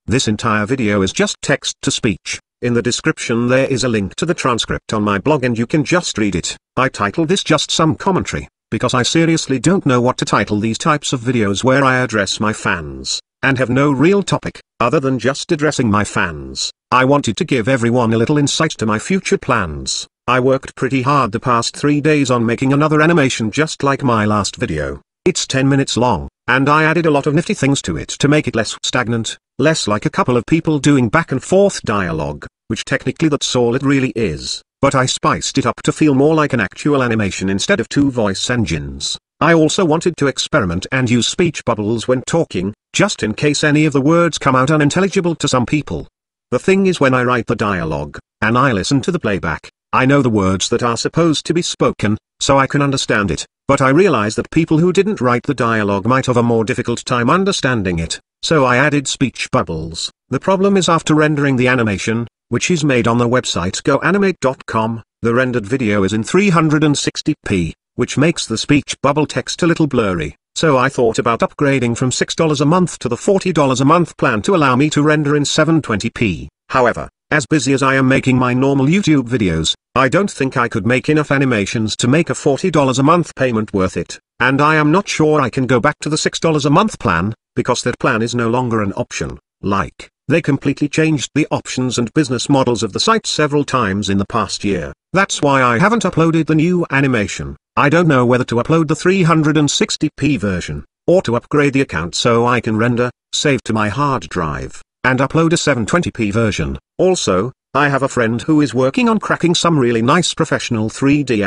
This entire video is just text to speech. In the description there is a link to the transcript on my blog and you can just read it. I titled this just some commentary, because I seriously don't know what to title these types of videos where I address my fans, and have no real topic, other than just addressing my fans. I wanted to give everyone a little insight to my future plans. I worked pretty hard the past 3 days on making another animation just like my last video. It's 10 minutes long, and I added a lot of nifty things to it to make it less stagnant, less like a couple of people doing back and forth dialogue, which technically that's all it really is, but I spiced it up to feel more like an actual animation instead of 2 voice engines. I also wanted to experiment and use speech bubbles when talking, just in case any of the words come out unintelligible to some people. The thing is, when I write the dialogue, and I listen to the playback, I know the words that are supposed to be spoken, so I can understand it, but I realize that people who didn't write the dialogue might have a more difficult time understanding it, so I added speech bubbles. The problem is, after rendering the animation, which is made on the website goanimate.com, the rendered video is in 360p, which makes the speech bubble text a little blurry, so I thought about upgrading from $6 a month to the $40 a month plan to allow me to render in 720p. However, as busy as I am making my normal YouTube videos, I don't think I could make enough animations to make a $40 a month payment worth it, and I am not sure I can go back to the $6 a month plan, because that plan is no longer an option. Like, they completely changed the options and business models of the site several times in the past year. That's why I haven't uploaded the new animation. I don't know whether to upload the 360p version, or to upgrade the account so I can render, save to my hard drive, and upload a 720p version. Also, I have a friend who is working on cracking some really nice professional 3D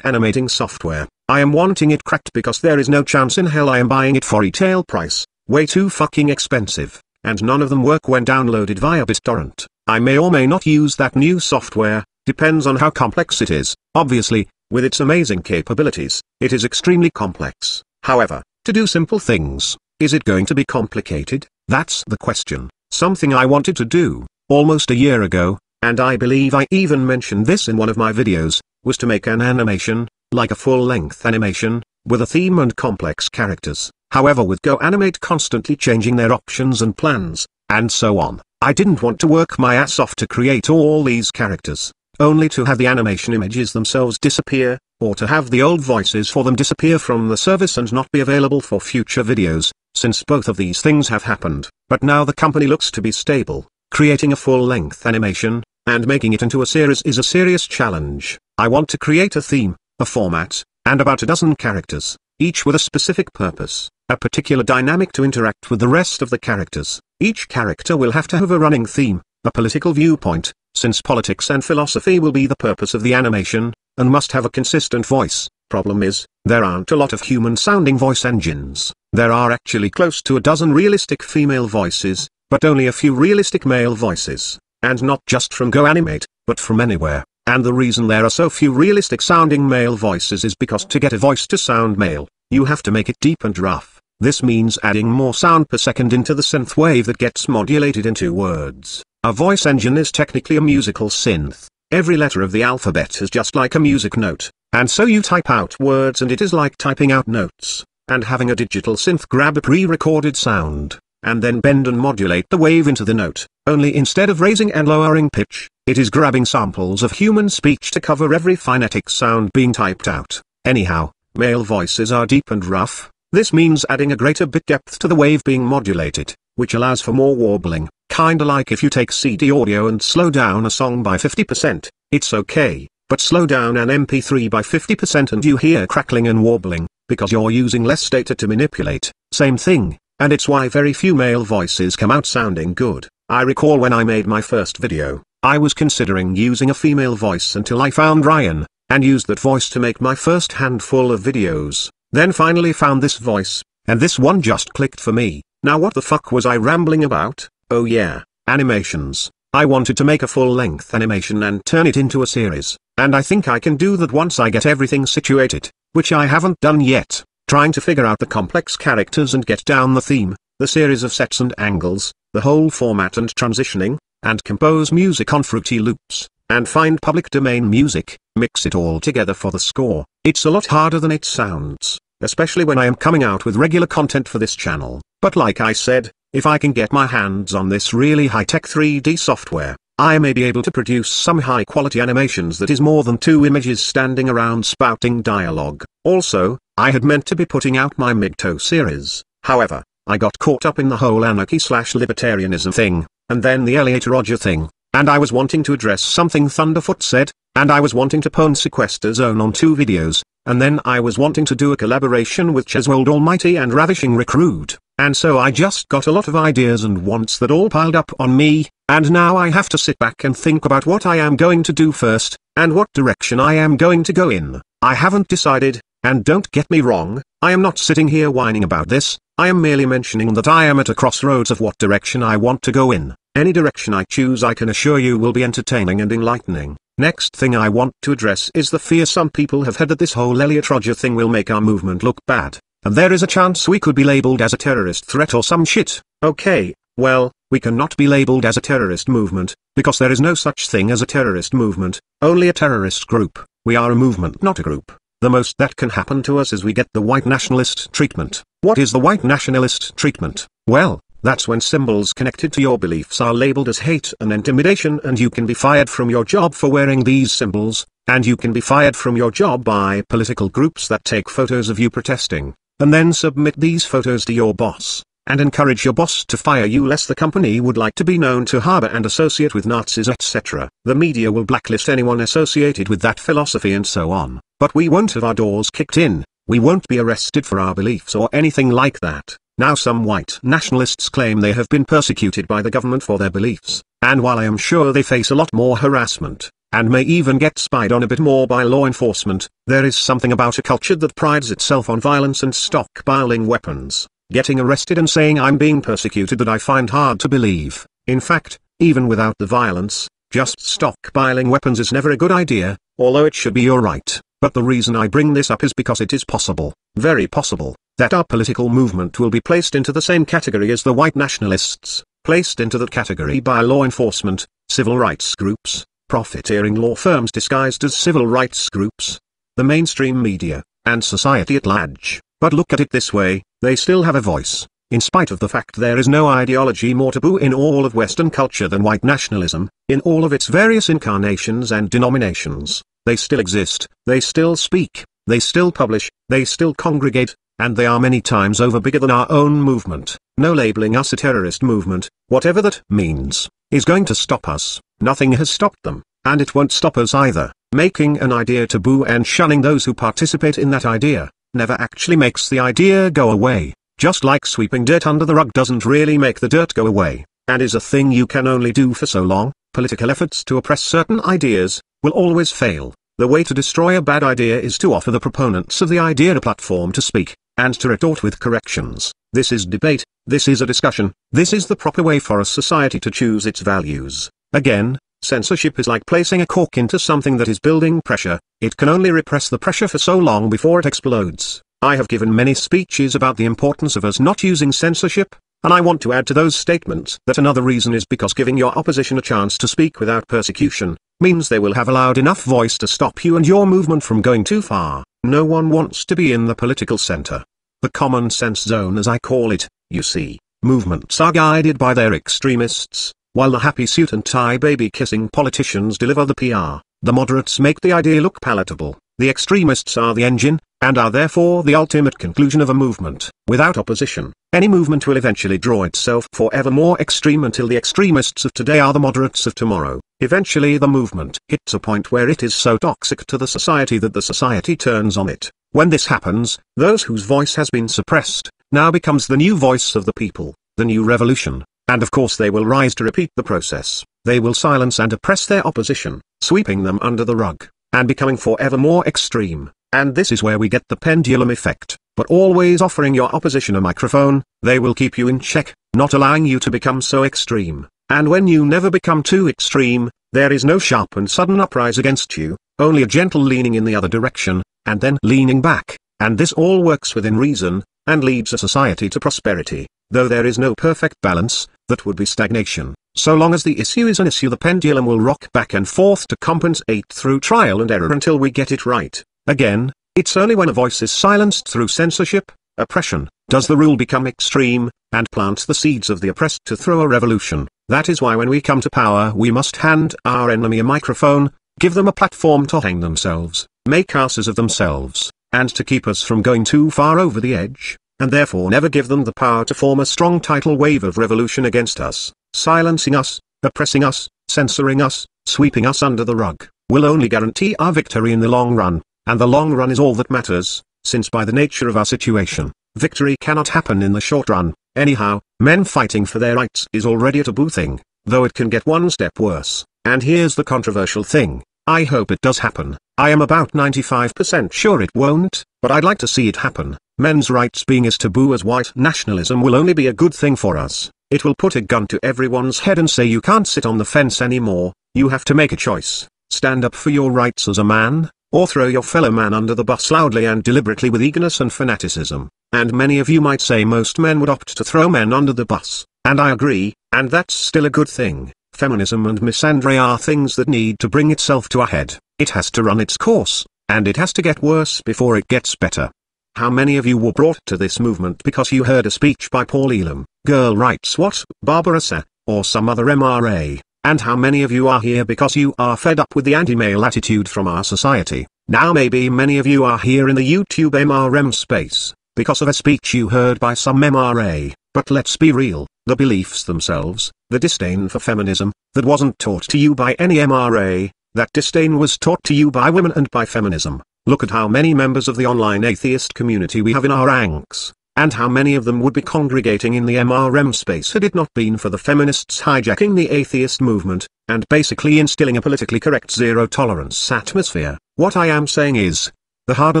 animating software. I am wanting it cracked because there is no chance in hell I am buying it for retail price, way too fucking expensive, and none of them work when downloaded via BitTorrent. I may or may not use that new software, depends on how complex it is. Obviously, with its amazing capabilities, it is extremely complex. However, to do simple things, is it going to be complicated? That's the question. Something I wanted to do, almost a year ago, and I believe I even mentioned this in one of my videos, was to make an animation, like a full-length animation, with a theme and complex characters. However, with GoAnimate constantly changing their options and plans, and so on, I didn't want to work my ass off to create all these characters, only to have the animation images themselves disappear, or to have the old voices for them disappear from the service and not be available for future videos, since both of these things have happened. But now the company looks to be stable. Creating a full-length animation, and making it into a series is a serious challenge. I want to create a theme, a format, and about a dozen characters, each with a specific purpose, a particular dynamic to interact with the rest of the characters. Each character will have to have a running theme, a political viewpoint, since politics and philosophy will be the purpose of the animation, and must have a consistent voice. Problem is, there aren't a lot of human-sounding voice engines. There are actually close to a dozen realistic female voices, but only a few realistic male voices, and not just from GoAnimate, but from anywhere. And the reason there are so few realistic sounding male voices is because to get a voice to sound male, you have to make it deep and rough. This means adding more sound per second into the synth wave that gets modulated into words. A voice engine is technically a musical synth. Every letter of the alphabet is just like a music note, and so you type out words and it is like typing out notes, and having a digital synth grab a pre-recorded sound, and then bend and modulate the wave into the note. Only instead of raising and lowering pitch, it is grabbing samples of human speech to cover every phonetic sound being typed out. Anyhow, male voices are deep and rough. This means adding a greater bit depth to the wave being modulated, which allows for more warbling. Kinda like if you take CD audio and slow down a song by 50%, it's okay, but slow down an MP3 by 50% and you hear crackling and warbling, because you're using less data to manipulate. Same thing, and it's why very few male voices come out sounding good. I recall when I made my first video, I was considering using a female voice until I found Ryan, and used that voice to make my first handful of videos, then finally found this voice, and this one just clicked for me. Now what the fuck was I rambling about? Oh yeah, animations. I wanted to make a full-length animation and turn it into a series, and I think I can do that once I get everything situated, which I haven't done yet. Trying to figure out the complex characters and get down the theme, the series of sets and angles, the whole format and transitioning, and compose music on Fruity Loops, and find public domain music, mix it all together for the score. It's a lot harder than it sounds, especially when I am coming out with regular content for this channel. But like I said, if I can get my hands on this really high-tech 3D software, I may be able to produce some high-quality animations that is more than two images standing around spouting dialogue. Also, I had meant to be putting out my MGTOW series, however, I got caught up in the whole anarchy/libertarianism thing, and then the Elliot Rodger thing, and I was wanting to address something Thunderfoot said, and I was wanting to pwn Sequester Zone on 2 videos, and then I was wanting to do a collaboration with ChazWoldAlmighty and Ravishing Recruit, and so I just got a lot of ideas and wants that all piled up on me, and now I have to sit back and think about what I am going to do first, and what direction I am going to go in. I haven't decided, and don't get me wrong, I am not sitting here whining about this, I am merely mentioning that I am at a crossroads of what direction I want to go in. Any direction I choose I can assure you will be entertaining and enlightening. Next thing I want to address is the fear some people have had that this whole Elliot Rodger thing will make our movement look bad, and there is a chance we could be labeled as a terrorist threat or some shit. Okay, well, we cannot be labeled as a terrorist movement, because there is no such thing as a terrorist movement, only a terrorist group. We are a movement, not a group. The most that can happen to us is we get the white nationalist treatment. What is the white nationalist treatment? Well, that's when symbols connected to your beliefs are labeled as hate and intimidation, and you can be fired from your job for wearing these symbols, and you can be fired from your job by political groups that take photos of you protesting, and then submit these photos to your boss, and encourage your boss to fire you lest the company would like to be known to harbor and associate with Nazis, etc. The media will blacklist anyone associated with that philosophy and so on, but we won't have our doors kicked in, we won't be arrested for our beliefs or anything like that. Now some white nationalists claim they have been persecuted by the government for their beliefs, and while I am sure they face a lot more harassment, and may even get spied on a bit more by law enforcement, there is something about a culture that prides itself on violence and stockpiling weapons, getting arrested and saying I'm being persecuted that I find hard to believe. In fact, even without the violence, just stockpiling weapons is never a good idea, although it should be your right. But the reason I bring this up is because it is possible, very possible, that our political movement will be placed into the same category as the white nationalists, placed into that category by law enforcement, civil rights groups, profiteering law firms disguised as civil rights groups, the mainstream media, and society at large. But look at it this way, they still have a voice, in spite of the fact there is no ideology more taboo in all of Western culture than white nationalism, in all of its various incarnations and denominations. They still exist, they still speak, they still publish, they still congregate, and they are many times over bigger than our own movement. No labeling us a terrorist movement, whatever that means, is going to stop us. Nothing has stopped them, and it won't stop us either. Making an idea taboo and shunning those who participate in that idea, never actually makes the idea go away. Just like sweeping dirt under the rug doesn't really make the dirt go away, and is a thing you can only do for so long. Political efforts to oppress certain ideas will always fail. The way to destroy a bad idea is to offer the proponents of the idea a platform to speak, and to retort with corrections. This is debate, this is a discussion, this is the proper way for a society to choose its values. Again, censorship is like placing a cork into something that is building pressure, it can only repress the pressure for so long before it explodes. I have given many speeches about the importance of us not using censorship, and I want to add to those statements that another reason is because giving your opposition a chance to speak without persecution, means they will have a loud enough voice to stop you and your movement from going too far. No one wants to be in the political center. The common sense zone as I call it, you see. Movements are guided by their extremists, while the happy suit and tie baby kissing politicians deliver the PR. The moderates make the idea look palatable. The extremists are the engine, and are therefore the ultimate conclusion of a movement. Without opposition, any movement will eventually draw itself forever more extreme until the extremists of today are the moderates of tomorrow. Eventually the movement hits a point where it is so toxic to the society that the society turns on it. When this happens, those whose voice has been suppressed, now becomes the new voice of the people, the new revolution, and of course they will rise to repeat the process. They will silence and oppress their opposition, sweeping them under the rug, and becoming forever more extreme. And this is where we get the pendulum effect. But always offering your opposition a microphone, they will keep you in check, not allowing you to become so extreme. And when you never become too extreme, there is no sharp and sudden uprise against you, only a gentle leaning in the other direction, and then leaning back. And this all works within reason, and leads a society to prosperity. Though there is no perfect balance, that would be stagnation. So long as the issue is an issue, the pendulum will rock back and forth to compensate through trial and error until we get it right. Again, it's only when a voice is silenced through censorship, oppression, does the rule become extreme, and plant the seeds of the oppressed to throw a revolution. That is why when we come to power we must hand our enemy a microphone, give them a platform to hang themselves, make asses of themselves, and to keep us from going too far over the edge, and therefore never give them the power to form a strong tidal wave of revolution against us, silencing us, oppressing us, censoring us, sweeping us under the rug, will only guarantee our victory in the long run, and the long run is all that matters, since by the nature of our situation, victory cannot happen in the short run. Anyhow, men fighting for their rights is already a taboo thing, though it can get one step worse, and here's the controversial thing. I hope it does happen. I am about 95% sure it won't, but I'd like to see it happen. Men's rights being as taboo as white nationalism will only be a good thing for us. It will put a gun to everyone's head and say you can't sit on the fence anymore, you have to make a choice. Stand up for your rights as a man, or throw your fellow man under the bus loudly and deliberately with eagerness and fanaticism. And many of you might say most men would opt to throw men under the bus, and I agree, and that's still a good thing. Feminism and misandry are things that need to bring itself to a head. It has to run its course, and it has to get worse before it gets better. How many of you were brought to this movement because you heard a speech by Paul Elam, Girl Rights What, Barbarossa, or some other MRA? And how many of you are here because you are fed up with the anti-male attitude from our society? Now maybe many of you are here in the YouTube MRM space, because of a speech you heard by some MRA, but let's be real, the beliefs themselves, the disdain for feminism, that wasn't taught to you by any MRA, that disdain was taught to you by women and by feminism. Look at how many members of the online atheist community we have in our ranks, and how many of them would be congregating in the MRM space had it not been for the feminists hijacking the atheist movement, and basically instilling a politically correct zero-tolerance atmosphere. What I am saying is, the harder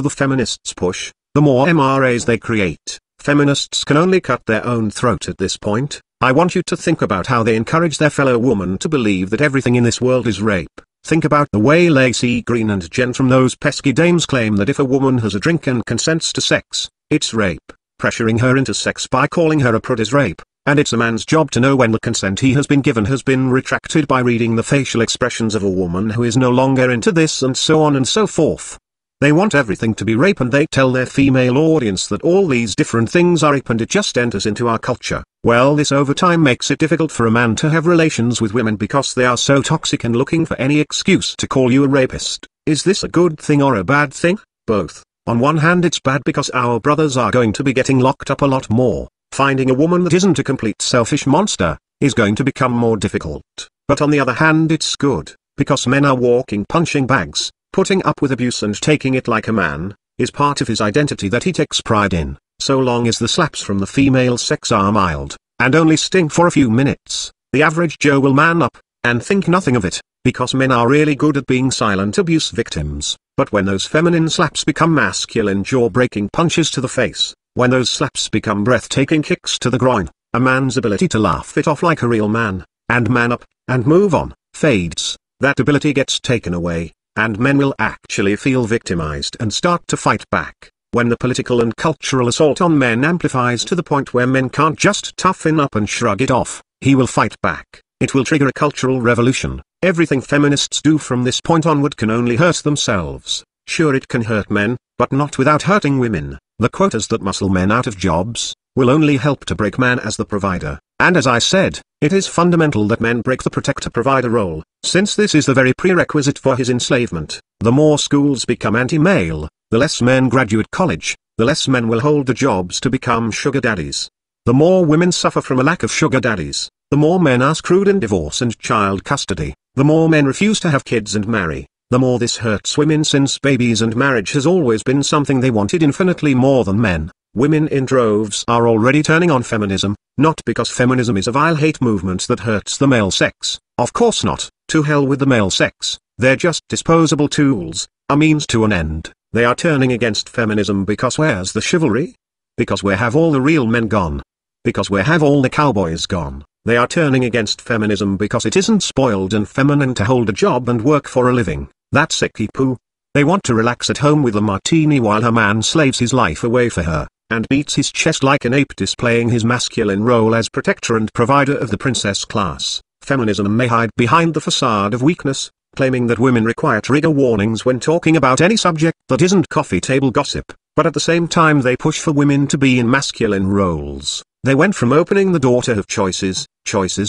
the feminists push, the more MRAs they create. Feminists can only cut their own throat at this point. I want you to think about how they encourage their fellow woman to believe that everything in this world is rape. Think about the way Laci Green and Jen from those pesky dames claim that if a woman has a drink and consents to sex, it's rape. Pressuring her into sex by calling her a prude is rape, and it's a man's job to know when the consent he has been given has been retracted by reading the facial expressions of a woman who is no longer into this, and so on and so forth. They want everything to be rape, and they tell their female audience that all these different things are rape, and it just enters into our culture. Well, this over time makes it difficult for a man to have relations with women because they are so toxic and looking for any excuse to call you a rapist. Is this a good thing or a bad thing? Both. On one hand it's bad because our brothers are going to be getting locked up a lot more. Finding a woman that isn't a complete selfish monster is going to become more difficult. But on the other hand it's good, because men are walking punching bags. Putting up with abuse and taking it like a man is part of his identity that he takes pride in, so long as the slaps from the female sex are mild, and only sting for a few minutes. The average Joe will man up, and think nothing of it, because men are really good at being silent abuse victims. But when those feminine slaps become masculine jaw-breaking punches to the face, when those slaps become breathtaking kicks to the groin, a man's ability to laugh it off like a real man, and man up, and move on, fades. That ability gets taken away, and men will actually feel victimized and start to fight back. When the political and cultural assault on men amplifies to the point where men can't just toughen up and shrug it off, he will fight back. It will trigger a cultural revolution. Everything feminists do from this point onward can only hurt themselves. Sure, it can hurt men, but not without hurting women. The quotas that muscle men out of jobs will only help to break man as the provider. And as I said, it is fundamental that men break the protector-provider role, since this is the very prerequisite for his enslavement. The more schools become anti-male, the less men graduate college, the less men will hold the jobs to become sugar daddies. The more women suffer from a lack of sugar daddies, the more men are screwed in divorce and child custody, the more men refuse to have kids and marry, the more this hurts women, since babies and marriage has always been something they wanted infinitely more than men. Women in droves are already turning on feminism, not because feminism is a vile hate movement that hurts the male sex. Of course not. To hell with the male sex. They're just disposable tools, a means to an end. They are turning against feminism because where's the chivalry? Because where have all the real men gone? Because where have all the cowboys gone? They are turning against feminism because it isn't spoiled and feminine to hold a job and work for a living. That's icky poo. They want to relax at home with a martini while her man slaves his life away for her, and beats his chest like an ape, displaying his masculine role as protector and provider of the princess class. Feminism may hide behind the facade of weakness, claiming that women require trigger warnings when talking about any subject that isn't coffee table gossip, but at the same time they push for women to be in masculine roles. They went from opening the door to have choices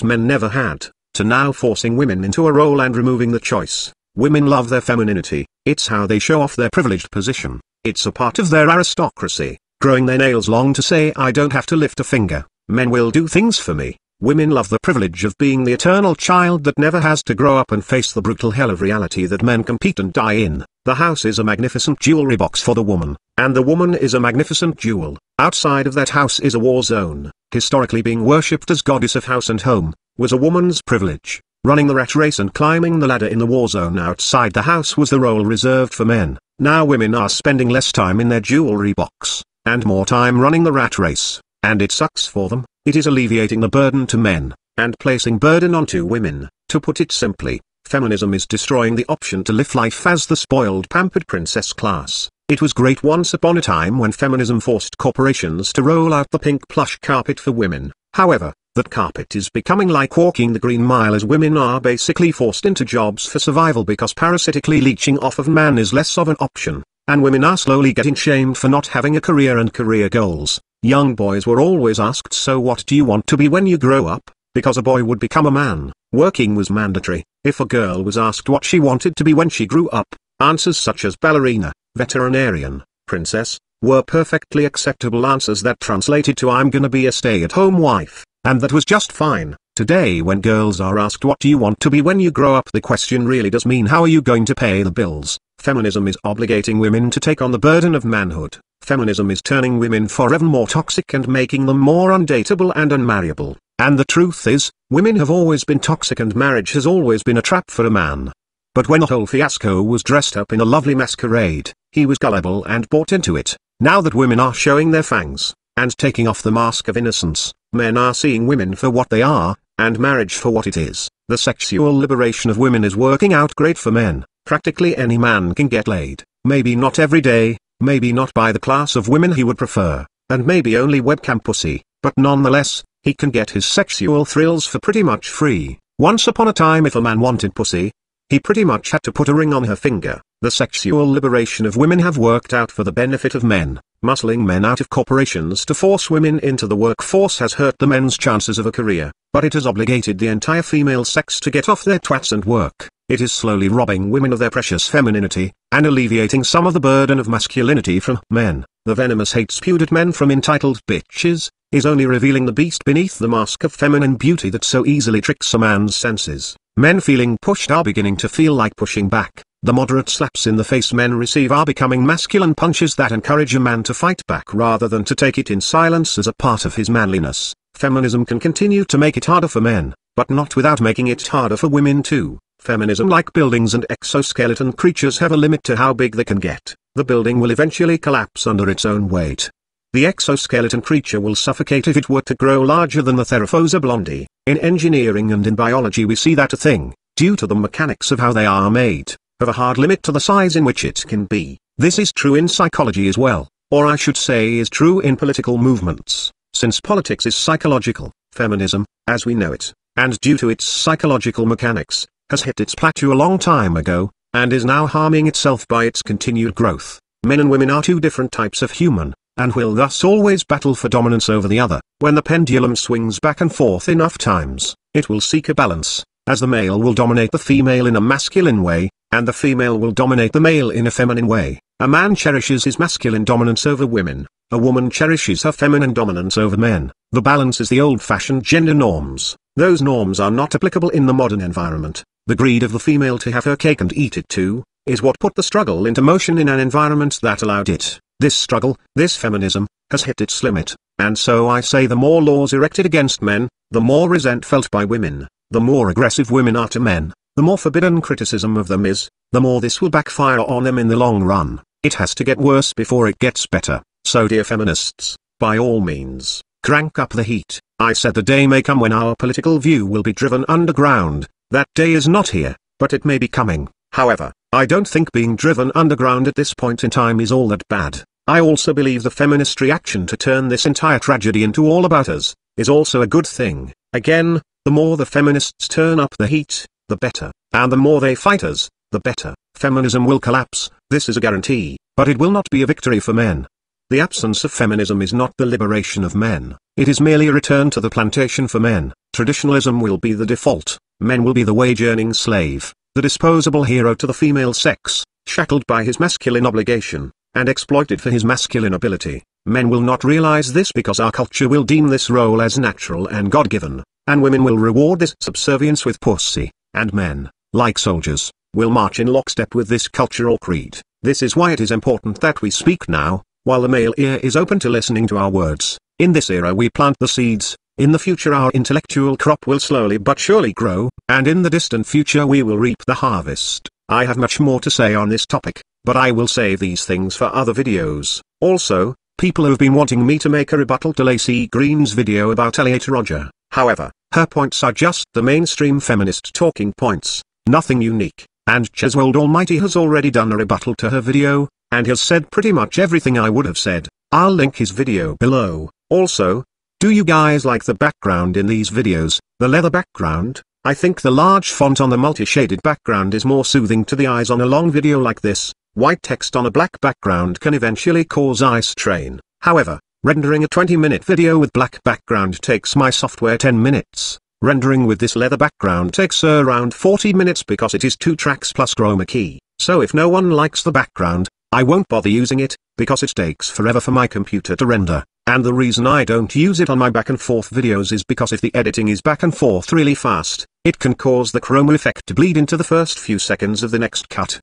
men never had, to now forcing women into a role and removing the choice. Women love their femininity, it's how they show off their privileged position, it's a part of their aristocracy, growing their nails long to say I don't have to lift a finger, men will do things for me. Women love the privilege of being the eternal child that never has to grow up and face the brutal hell of reality that men compete and die in. The house is a magnificent jewelry box for the woman, and the woman is a magnificent jewel. Outside of that house is a war zone. Historically, being worshipped as goddess of house and home was a woman's privilege. Running the rat race and climbing the ladder in the war zone outside the house was the role reserved for men. Now women are spending less time in their jewelry box, and more time running the rat race, and it sucks for them. It is alleviating the burden to men, and placing burden onto women. To put it simply, feminism is destroying the option to live life as the spoiled pampered princess class. It was great once upon a time when feminism forced corporations to roll out the pink plush carpet for women. However, that carpet is becoming like walking the green mile as women are basically forced into jobs for survival because parasitically leeching off of man is less of an option, and women are slowly getting shamed for not having a career and career goals. Young boys were always asked, so what do you want to be when you grow up? Because a boy would become a man. Working was mandatory. If a girl was asked what she wanted to be when she grew up, answers such as ballerina, veterinarian, princess, were perfectly acceptable answers that translated to I'm gonna be a stay-at-home wife, and that was just fine. Today when girls are asked what do you want to be when you grow up, the question really does mean how are you going to pay the bills? Feminism is obligating women to take on the burden of manhood. Feminism is turning women forever more toxic and making them more undateable and unmarriable. And the truth is, women have always been toxic and marriage has always been a trap for a man. But when the whole fiasco was dressed up in a lovely masquerade, he was gullible and bought into it. Now that women are showing their fangs, and taking off the mask of innocence, men are seeing women for what they are, and marriage for what it is. The sexual liberation of women is working out great for men. Practically any man can get laid, maybe not every day, maybe not by the class of women he would prefer, and maybe only webcam pussy, but nonetheless, he can get his sexual thrills for pretty much free. Once upon a time if a man wanted pussy, he pretty much had to put a ring on her finger. The sexual liberation of women have worked out for the benefit of men. Muscling men out of corporations to force women into the workforce has hurt the men's chances of a career, but it has obligated the entire female sex to get off their twats and work. It is slowly robbing women of their precious femininity, and alleviating some of the burden of masculinity from men. The venomous hate spewed at men from entitled bitches, is only revealing the beast beneath the mask of feminine beauty that so easily tricks a man's senses. Men feeling pushed are beginning to feel like pushing back. The moderate slaps in the face men receive are becoming masculine punches that encourage a man to fight back rather than to take it in silence as a part of his manliness. Feminism can continue to make it harder for men, but not without making it harder for women too. Feminism, like buildings and exoskeleton creatures, have a limit to how big they can get. The building will eventually collapse under its own weight. The exoskeleton creature will suffocate if it were to grow larger than the Theraphosa blondie. In engineering and in biology we see that a thing, due to the mechanics of how they are made, have a hard limit to the size in which it can be. This is true in psychology as well, or I should say is true in political movements. Since politics is psychological, feminism, as we know it, and due to its psychological mechanics, has hit its plateau a long time ago, and is now harming itself by its continued growth. Men and women are two different types of human, and will thus always battle for dominance over the other. When the pendulum swings back and forth enough times, it will seek a balance, as the male will dominate the female in a masculine way, and the female will dominate the male in a feminine way. A man cherishes his masculine dominance over women, a woman cherishes her feminine dominance over men. The balance is the old-fashioned gender norms. Those norms are not applicable in the modern environment. The greed of the female to have her cake and eat it too, is what put the struggle into motion in an environment that allowed it. This struggle, this feminism, has hit its limit, and so I say the more laws erected against men, the more resent felt by women, the more aggressive women are to men, the more forbidden criticism of them is, the more this will backfire on them in the long run. It has to get worse before it gets better. So dear feminists, by all means, crank up the heat. I said the day may come when our political view will be driven underground. That day is not here, but it may be coming. However, I don't think being driven underground at this point in time is all that bad. I also believe the feminist reaction to turn this entire tragedy into all about us, is also a good thing. Again, the more the feminists turn up the heat, the better. And the more they fight us, the better. Feminism will collapse, this is a guarantee, but it will not be a victory for men. The absence of feminism is not the liberation of men, it is merely a return to the plantation for men. Traditionalism will be the default, men will be the wage-earning slave, the disposable hero to the female sex, shackled by his masculine obligation, and exploited for his masculine ability. Men will not realize this because our culture will deem this role as natural and God-given, and women will reward this subservience with pussy, and men, like soldiers, will march in lockstep with this cultural creed. This is why it is important that we speak now, while the male ear is open to listening to our words. In this era we plant the seeds, in the future our intellectual crop will slowly but surely grow, and in the distant future we will reap the harvest. I have much more to say on this topic, but I will save these things for other videos. Also, people have been wanting me to make a rebuttal to Laci Green's video about Elliot Rodger. However, her points are just the mainstream feminist talking points, nothing unique, and ChazWoldAlmighty has already done a rebuttal to her video, and has said pretty much everything I would have said. I'll link his video below. Also, do you guys like the background in these videos, the leather background? I think the large font on the multi-shaded background is more soothing to the eyes on a long video like this. White text on a black background can eventually cause eye strain. However, rendering a 20-minute video with black background takes my software 10 minutes. Rendering with this leather background takes around 40 minutes because it is 2 tracks plus chroma key. So if no one likes the background, I won't bother using it, because it takes forever for my computer to render. And the reason I don't use it on my back and forth videos is because if the editing is back and forth really fast, it can cause the chroma effect to bleed into the first few seconds of the next cut.